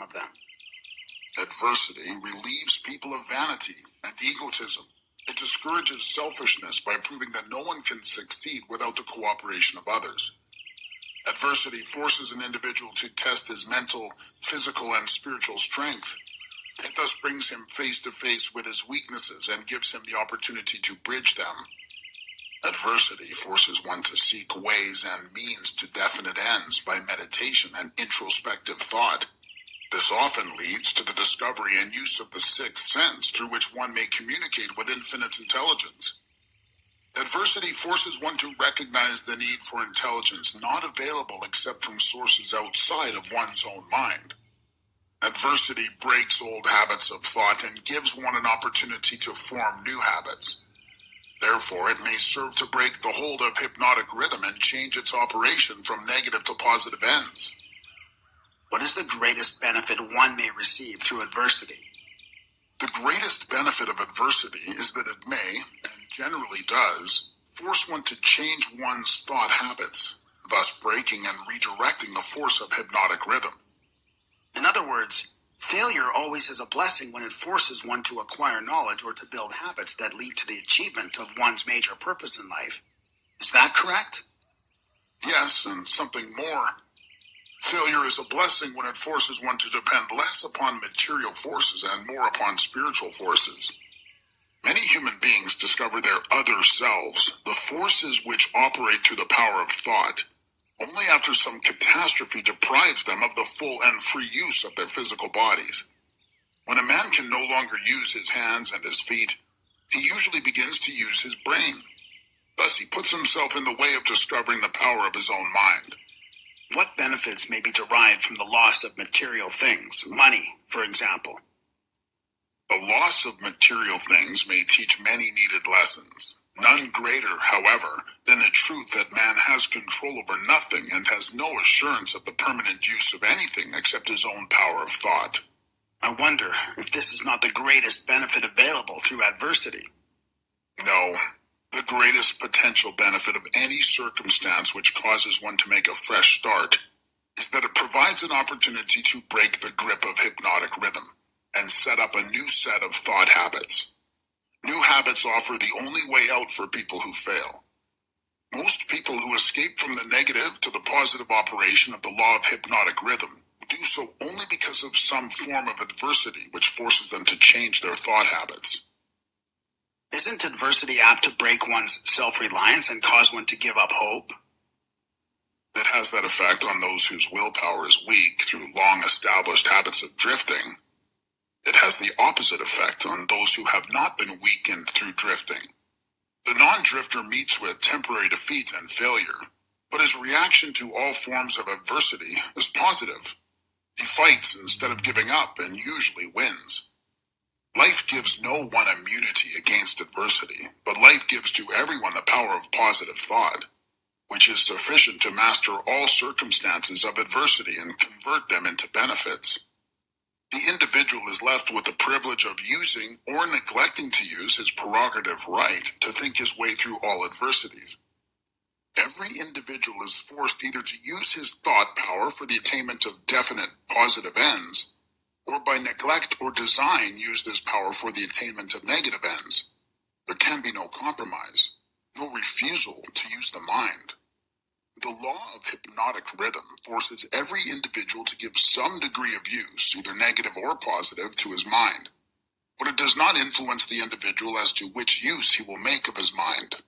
of them. Adversity relieves people of vanity and egotism. It discourages selfishness by proving that no one can succeed without the cooperation of others. Adversity forces an individual to test his mental, physical, and spiritual strength. It thus brings him face to face with his weaknesses and gives him the opportunity to bridge them. Adversity forces one to seek ways and means to definite ends by meditation and introspective thought. This often leads to the discovery and use of the sixth sense through which one may communicate with infinite intelligence. Adversity forces one to recognize the need for intelligence not available except from sources outside of one's own mind. Adversity breaks old habits of thought and gives one an opportunity to form new habits. Therefore, it may serve to break the hold of hypnotic rhythm and change its operation from negative to positive ends. What is the greatest benefit one may receive through adversity? The greatest benefit of adversity is that it may, and generally does, force one to change one's thought habits, thus breaking and redirecting the force of hypnotic rhythm. In other words, failure always is a blessing when it forces one to acquire knowledge or to build habits that lead to the achievement of one's major purpose in life. Is that correct? Yes, and something more. Failure is a blessing when it forces one to depend less upon material forces and more upon spiritual forces. Many human beings discover their other selves, the forces which operate through the power of thought, only after some catastrophe deprives them of the full and free use of their physical bodies. When a man can no longer use his hands and his feet, he usually begins to use his brain. Thus he puts himself in the way of discovering the power of his own mind. What benefits may be derived from the loss of material things, money, for example? The loss of material things may teach many needed lessons. None greater, however, than the truth that man has control over nothing and has no assurance of the permanent use of anything except his own power of thought. I wonder if this is not the greatest benefit available through adversity. No. The greatest potential benefit of any circumstance which causes one to make a fresh start is that it provides an opportunity to break the grip of hypnotic rhythm and set up a new set of thought habits. New habits offer the only way out for people who fail. Most people who escape from the negative to the positive operation of the law of hypnotic rhythm do so only because of some form of adversity which forces them to change their thought habits. Isn't adversity apt to break one's self-reliance and cause one to give up hope? It has that effect on those whose willpower is weak through long-established habits of drifting. It has the opposite effect on those who have not been weakened through drifting. The non-drifter meets with temporary defeat and failure, but his reaction to all forms of adversity is positive. He fights instead of giving up and usually wins. Life gives no one immunity against adversity, but life gives to everyone the power of positive thought, which is sufficient to master all circumstances of adversity and convert them into benefits. The individual is left with the privilege of using or neglecting to use his prerogative right to think his way through all adversities. Every individual is forced either to use his thought power for the attainment of definite positive ends, or by neglect or design use this power for the attainment of negative ends. There can be no compromise, no refusal to use the mind. The law of hypnotic rhythm forces every individual to give some degree of use, either negative or positive, to his mind, but it does not influence the individual as to which use he will make of his mind.